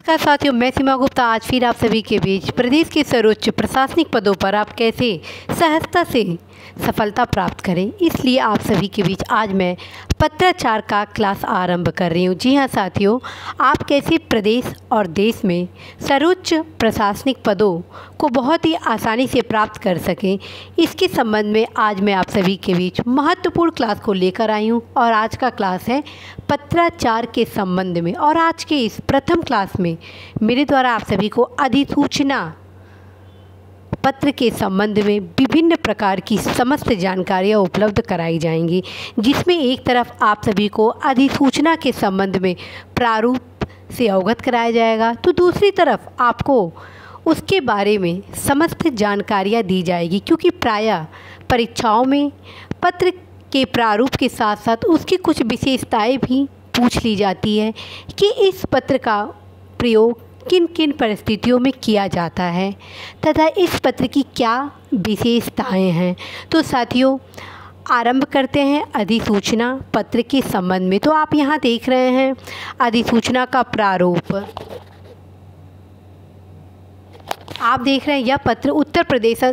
नमस्कार साथियों, मैं सीमा गुप्ता आज फिर आप सभी के बीच प्रदेश के सर्वोच्च प्रशासनिक पदों पर आप कैसे सहजता से सफलता प्राप्त करें, इसलिए आप सभी के बीच आज मैं पत्राचार का क्लास आरंभ कर रही हूँ। जी हाँ साथियों, आप कैसे प्रदेश और देश में सर्वोच्च प्रशासनिक पदों को बहुत ही आसानी से प्राप्त कर सकें, इसके संबंध में आज मैं आप सभी के बीच महत्वपूर्ण क्लास को लेकर आई हूँ। और आज का क्लास है पत्राचार के संबंध में। और आज के इस प्रथम क्लास में मेरे द्वारा आप सभी को अधिसूचना पत्र के संबंध में विभिन्न प्रकार की समस्त जानकारियाँ उपलब्ध कराई जाएंगी, जिसमें एक तरफ आप सभी को अधिसूचना के संबंध में प्रारूप से अवगत कराया जाएगा, तो दूसरी तरफ आपको उसके बारे में समस्त जानकारियाँ दी जाएगी। क्योंकि प्रायः परीक्षाओं में पत्र के प्रारूप के साथ साथ उसकी कुछ विशेषताएं भी पूछ ली जाती है कि इस पत्र का प्रयोग किन किन परिस्थितियों में किया जाता है तथा इस पत्र की क्या विशेषताएं हैं। तो साथियों, आरंभ करते हैं अधिसूचना पत्र के संबंध में। तो आप यहाँ देख रहे हैं अधिसूचना का प्रारूप। आप देख रहे हैं यह पत्र उत्तर प्रदेश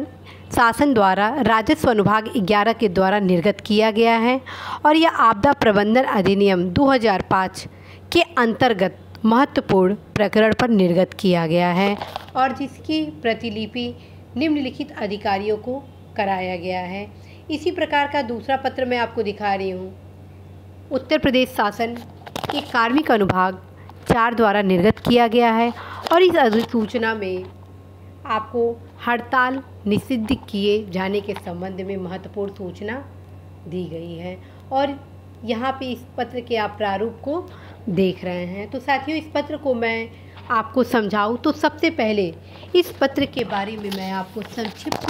शासन द्वारा राजस्व अनुभाग 11 के द्वारा निर्गत किया गया है और यह आपदा प्रबंधन अधिनियम 2005 के अंतर्गत महत्वपूर्ण प्रकरण पर निर्गत किया गया है और जिसकी प्रतिलिपि निम्नलिखित अधिकारियों को कराया गया है। इसी प्रकार का दूसरा पत्र मैं आपको दिखा रही हूँ। उत्तर प्रदेश शासन के कार्मिक अनुभाग 4 द्वारा निर्गत किया गया है और इस अधिसूचना में आपको हड़ताल निषिद्ध किए जाने के संबंध में महत्वपूर्ण सूचना दी गई है और यहाँ पे इस पत्र के आप प्रारूप को देख रहे हैं। तो साथियों, इस पत्र को मैं आपको समझाऊं तो सबसे पहले इस पत्र के बारे में मैं आपको संक्षिप्त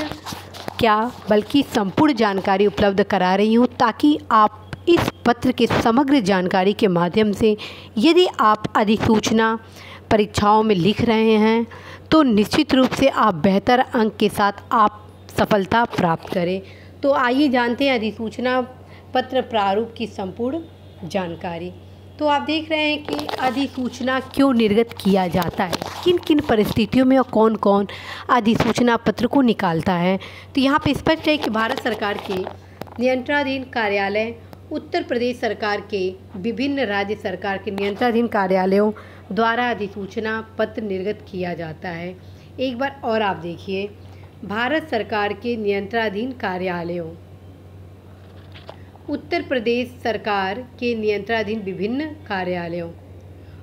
क्या बल्कि संपूर्ण जानकारी उपलब्ध करा रही हूँ, ताकि आप इस पत्र के समग्र जानकारी के माध्यम से यदि आप अधिसूचना परीक्षाओं में लिख रहे हैं तो निश्चित रूप से आप बेहतर अंक के साथ आप सफलता प्राप्त करें। तो आइए जानते हैं अधिसूचना पत्र प्रारूप की संपूर्ण जानकारी। तो आप देख रहे हैं कि अधिसूचना क्यों निर्गत किया जाता है, किन किन परिस्थितियों में और कौन कौन अधिसूचना पत्र को निकालता है। तो यहाँ पे स्पष्ट है कि भारत सरकार के नियंत्रणाधीन कार्यालय, उत्तर प्रदेश सरकार के विभिन्न राज्य सरकार के नियंत्रणाधीन कार्यालयों द्वारा अधिसूचना पत्र निर्गत किया जाता है। एक बार और आप देखिए, भारत सरकार के नियंत्रणाधीन कार्यालयों, उत्तर प्रदेश सरकार के नियंत्रणाधीन विभिन्न कार्यालयों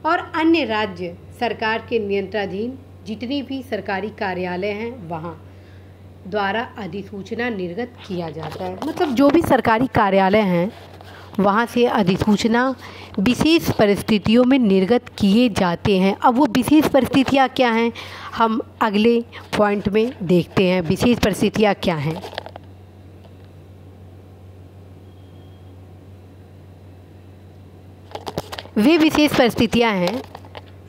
और अन्य राज्य सरकार के नियंत्रणाधीन जितनी भी सरकारी कार्यालय हैं वहाँ द्वारा अधिसूचना निर्गत किया जाता है। मतलब जो भी सरकारी कार्यालय हैं वहाँ से अधिसूचना विशेष परिस्थितियों में निर्गत किए जाते हैं। अब वो विशेष परिस्थितियाँ क्या हैं, हम अगले पॉइंट में देखते हैं विशेष परिस्थितियाँ क्या हैं। वे विशेष परिस्थितियाँ हैं,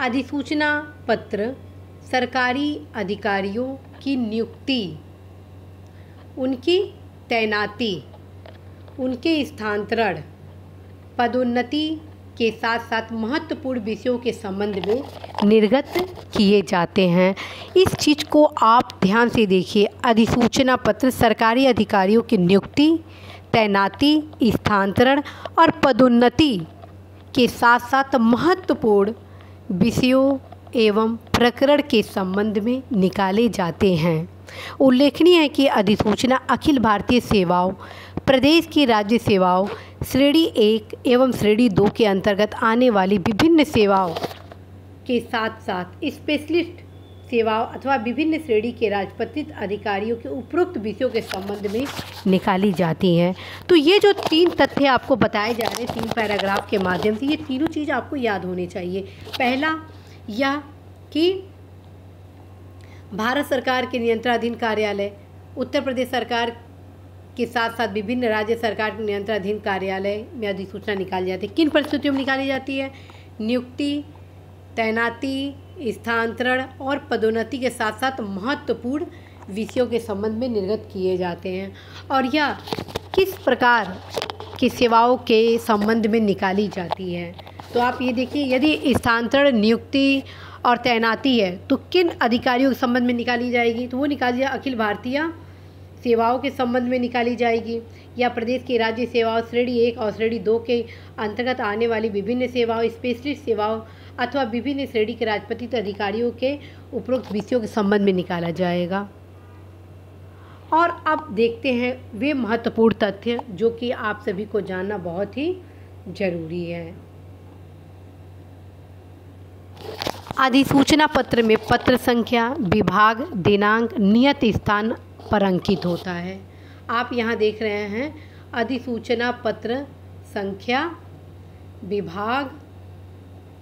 अधिसूचना पत्र सरकारी अधिकारियों की नियुक्ति, उनकी तैनाती, उनके स्थानांतरण, पदोन्नति के साथ साथ महत्वपूर्ण विषयों के संबंध में निर्गत किए जाते हैं। इस चीज़ को आप ध्यान से देखिए। अधिसूचना पत्र सरकारी अधिकारियों की नियुक्ति, तैनाती, स्थानांतरण और पदोन्नति के साथ साथ महत्वपूर्ण विषयों एवं प्रकरण के संबंध में निकाले जाते हैं। उल्लेखनीय है कि अधिसूचना अखिल भारतीय सेवाओं, प्रदेश की राज्य सेवाओं, श्रेणी 1 एवं श्रेणी 2 के अंतर्गत आने वाली विभिन्न सेवाओं के साथ साथ स्पेशलिस्ट सेवाओं अथवा विभिन्न श्रेणी के राजपत्रित अधिकारियों के उपरोक्त विषयों के संबंध में निकाली जाती हैं। तो ये जो 3 तथ्य आपको बताए जा रहे हैं 3 पैराग्राफ के माध्यम से, ये तीनों चीज़ आपको याद होनी चाहिए। पहला यह कि भारत सरकार के नियंत्रणाधीन कार्यालय, उत्तर प्रदेश सरकार के साथ साथ विभिन्न राज्य सरकार के नियंत्रणाधीन कार्यालय में अधिसूचना निकाली जाती है। किन परिस्थितियों में निकाली जाती है? नियुक्ति, तैनाती, स्थानांतरण और पदोन्नति के साथ साथ महत्वपूर्ण विषयों के संबंध में निर्गत किए जाते हैं। और यह किस प्रकार की सेवाओं के संबंध में निकाली जाती है? तो आप ये देखिए, यदि स्थानांतरण, नियुक्ति और तैनाती है तो किन अधिकारियों के संबंध में निकाली जाएगी, तो वो निकाली जाए अखिल भारतीय सेवाओं के संबंध में निकाली जाएगी, या प्रदेश की राज्य सेवाओं श्रेणी 1 और श्रेणी 2 के अंतर्गत आने वाली विभिन्न सेवाओं, स्पेशलिस्ट सेवाओं अथवा विभिन्न श्रेणी के राजपत्रित अधिकारियों के उपरोक्त विषयों के संबंध में निकाला जाएगा। और अब देखते हैं वे महत्वपूर्ण तथ्य जो कि आप सभी को जानना बहुत ही जरूरी है। अधिसूचना पत्र में पत्र संख्या, विभाग, दिनांक, नियत स्थान पर अंकित होता है। आप यहाँ देख रहे हैं अधिसूचना पत्र संख्या, विभाग,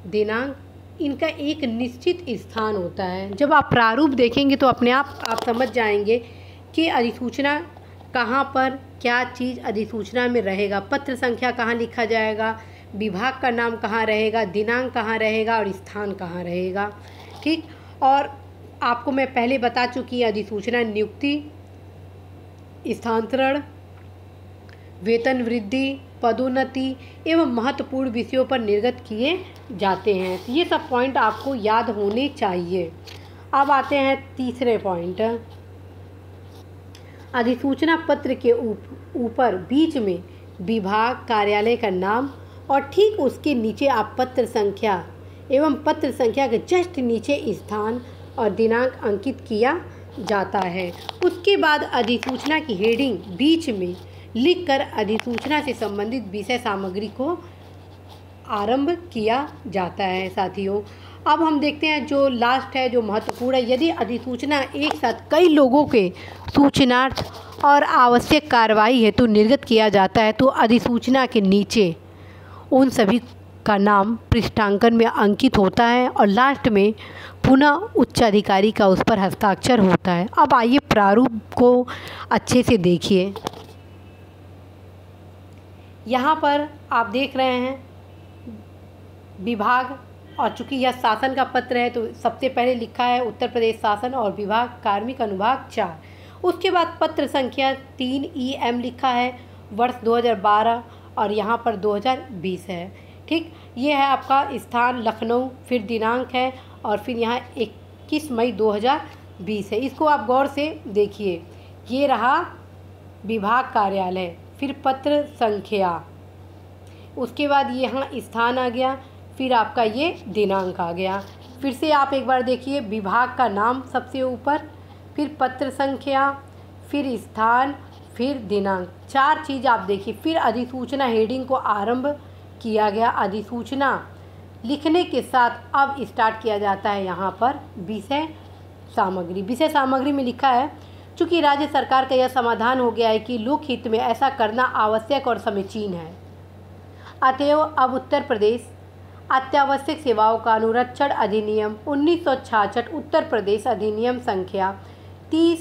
दिनांक, इनका एक निश्चित स्थान होता है। जब आप प्रारूप देखेंगे तो अपने आप समझ जाएंगे कि अधिसूचना कहाँ पर क्या चीज़ अधिसूचना में रहेगा। पत्र संख्या कहाँ लिखा जाएगा, विभाग का नाम कहाँ रहेगा, दिनांक कहाँ रहेगा और स्थान कहाँ रहेगा। ठीक, और आपको मैं पहले बता चुकी अधिसूचना नियुक्ति, स्थानांतरण, वेतन वृद्धि, पदोन्नति एवं महत्वपूर्ण विषयों पर निर्गत किए जाते हैं। ये सब पॉइंट आपको याद होने चाहिए। अब आते हैं तीसरे पॉइंट। अधिसूचना पत्र के ऊपर बीच में विभाग कार्यालय का नाम और ठीक उसके नीचे आप पत्र संख्या एवं पत्र संख्या के जस्ट नीचे स्थान और दिनांक अंकित किया जाता है। उसके बाद अधिसूचना की हेडिंग बीच में लिखकर अधिसूचना से संबंधित विषय सामग्री को आरंभ किया जाता है। साथियों, अब हम देखते हैं जो लास्ट है, जो महत्वपूर्ण है। यदि अधिसूचना एक साथ कई लोगों के सूचनार्थ और आवश्यक कार्रवाई हेतु निर्गत किया जाता है तो अधिसूचना के नीचे उन सभी का नाम पृष्ठांकन में अंकित होता है और लास्ट में पुनः उच्च अधिकारी का उस पर हस्ताक्षर होता है। अब आइए प्रारूप को अच्छे से देखिए। यहाँ पर आप देख रहे हैं विभाग, और चूँकि यह शासन का पत्र है तो सबसे पहले लिखा है उत्तर प्रदेश शासन और विभाग कार्मिक अनुभाग 4। उसके बाद पत्र संख्या 3 EM लिखा है, वर्ष 2012 और यहाँ पर 2020 है। ठीक, ये है आपका स्थान लखनऊ, फिर दिनांक है और फिर यहाँ 21 मई 2020 है। इसको आप गौर से देखिए। ये रहा विभाग कार्यालय, फिर पत्र संख्या, उसके बाद यहाँ स्थान आ गया, फिर आपका ये दिनांक आ गया। फिर से आप एक बार देखिए, विभाग का नाम सबसे ऊपर, फिर पत्र संख्या, फिर स्थान, फिर दिनांक, 4 चीज़ आप देखिए। फिर अधिसूचना हेडिंग को आरंभ किया गया। अधिसूचना लिखने के साथ अब स्टार्ट किया जाता है यहाँ पर विषय सामग्री। विषय सामग्री में लिखा है, चूँकि राज्य सरकार का यह समाधान हो गया है कि लोकहित में ऐसा करना आवश्यक और समीचीन है, अतएव अब उत्तर प्रदेश अत्यावश्यक सेवाओं का अनुरक्षण अधिनियम 1966 उत्तर प्रदेश अधिनियम संख्या 30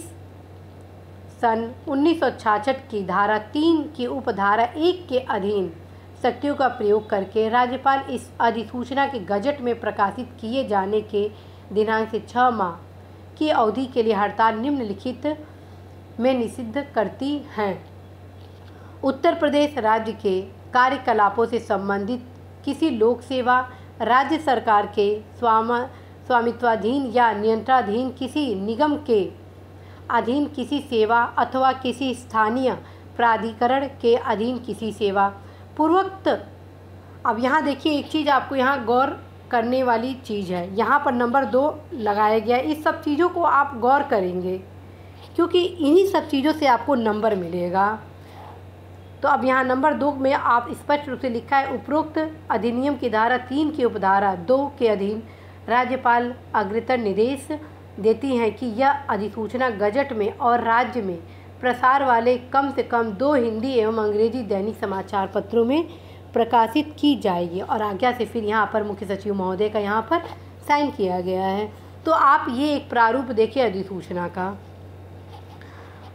सन 1966 की धारा 3 की उपधारा 1 के अधीन शक्तियों का प्रयोग करके राज्यपाल इस अधिसूचना के गजट में प्रकाशित किए जाने के दिनांक से 6 माह की अवधि के लिए हड़ताल निम्नलिखित में निषिद्ध करती हैं। उत्तर प्रदेश राज्य के कार्यकलापों से संबंधित किसी लोक सेवा, राज्य सरकार के स्वामित्वाधीन या नियंत्रणाधीन किसी निगम के अधीन किसी सेवा अथवा किसी स्थानीय प्राधिकरण के अधीन किसी सेवा पूर्वोक्त। अब यहाँ देखिए, एक चीज़ आपको यहाँ गौर करने वाली चीज़ है, यहाँ पर नंबर 2 लगाया गया। इस सब चीज़ों को आप गौर करेंगे क्योंकि इन्हीं सब चीज़ों से आपको नंबर मिलेगा। तो अब यहाँ नंबर 2 में आप स्पष्ट रूप से लिखा है, उपरोक्त अधिनियम की धारा 3 की उपधारा 2 के अधीन राज्यपाल अग्रतर निर्देश देती हैं कि यह अधिसूचना गजट में और राज्य में प्रसार वाले कम से कम 2 हिंदी एवं अंग्रेजी दैनिक समाचार पत्रों में प्रकाशित की जाएगी। और आज्ञा से फिर यहाँ पर मुख्य सचिव महोदय का यहाँ पर साइन किया गया है। तो आप ये एक प्रारूप देखिए अधिसूचना का।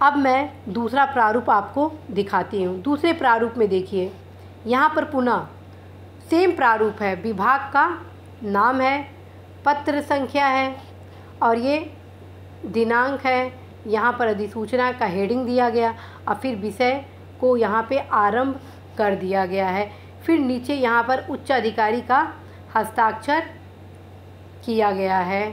अब मैं दूसरा प्रारूप आपको दिखाती हूँ। दूसरे प्रारूप में देखिए, यहाँ पर पुनः सेम प्रारूप है, विभाग का नाम है, पत्र संख्या है और ये दिनांक है। यहाँ पर अधिसूचना का हेडिंग दिया गया और फिर विषय को यहाँ पे आरंभ कर दिया गया है। फिर नीचे यहाँ पर उच्च अधिकारी का हस्ताक्षर किया गया है।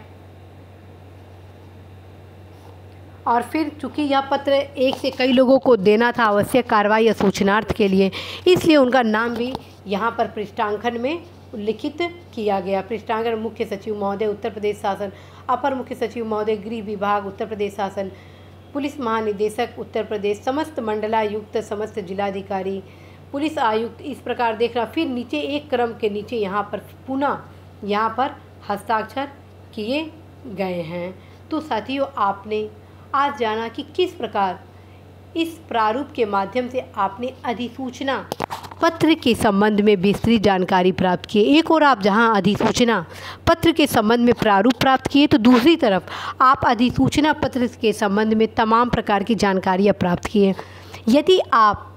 और फिर चूँकि यह पत्र एक से कई लोगों को देना था आवश्यक कार्रवाई या सूचनार्थ के लिए, इसलिए उनका नाम भी यहाँ पर पृष्ठांकन में उल्लिखित किया गया। पृष्ठांकन: मुख्य सचिव महोदय उत्तर प्रदेश शासन, अपर मुख्य सचिव महोदय गृह विभाग उत्तर प्रदेश शासन, पुलिस महानिदेशक उत्तर प्रदेश, समस्त मंडलायुक्त, समस्त जिलाधिकारी, पुलिस आयुक्त, इस प्रकार देखना। फिर नीचे एक क्रम के नीचे यहाँ पर पुनः यहाँ पर हस्ताक्षर किए गए हैं। तो साथियों, आपने आज जाना कि किस प्रकार इस प्रारूप के माध्यम से आपने अधिसूचना पत्र के संबंध में विस्तृत जानकारी प्राप्त की। एक और आप जहां अधिसूचना पत्र के संबंध में प्रारूप प्राप्त किए, तो दूसरी तरफ आप अधिसूचना पत्र के संबंध में तमाम प्रकार की जानकारियां प्राप्त किए। यदि आप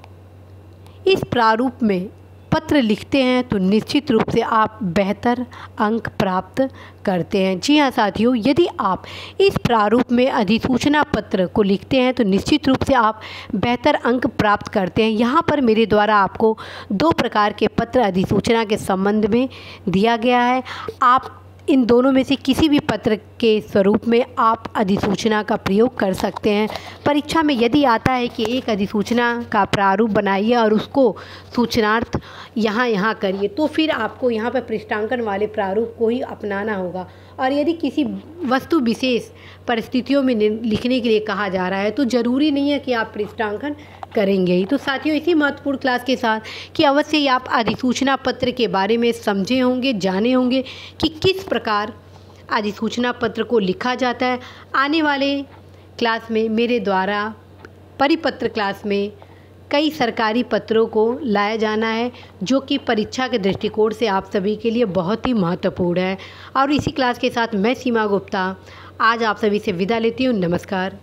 इस प्रारूप में पत्र लिखते हैं तो निश्चित रूप से आप बेहतर अंक प्राप्त करते हैं। जी हाँ साथियों, यदि आप इस प्रारूप में अधिसूचना पत्र को लिखते हैं तो निश्चित रूप से आप बेहतर अंक प्राप्त करते हैं। यहाँ पर मेरे द्वारा आपको 2 प्रकार के पत्र अधिसूचना के संबंध में दिया गया है। आप इन दोनों में से किसी भी पत्र के स्वरूप में आप अधिसूचना का प्रयोग कर सकते हैं। परीक्षा में यदि आता है कि एक अधिसूचना का प्रारूप बनाइए और उसको सूचनार्थ यहाँ करिए, तो फिर आपको यहाँ पर पृष्ठांकन वाले प्रारूप को ही अपनाना होगा। और यदि किसी वस्तु विशेष परिस्थितियों में लिखने के लिए कहा जा रहा है तो ज़रूरी नहीं है कि आप पृष्ठांकन करेंगे ही। तो साथियों, इसी महत्वपूर्ण क्लास के साथ कि अवश्य ही आप अधिसूचना पत्र के बारे में समझे होंगे, जाने होंगे कि किस प्रकार अधिसूचना पत्र को लिखा जाता है। आने वाले क्लास में मेरे द्वारा परिपत्र क्लास में कई सरकारी पत्रों को लाया जाना है, जो कि परीक्षा के दृष्टिकोण से आप सभी के लिए बहुत ही महत्वपूर्ण है। और इसी क्लास के साथ मैं सीमा गुप्ता आज आप सभी से विदा लेती हूँ। नमस्कार।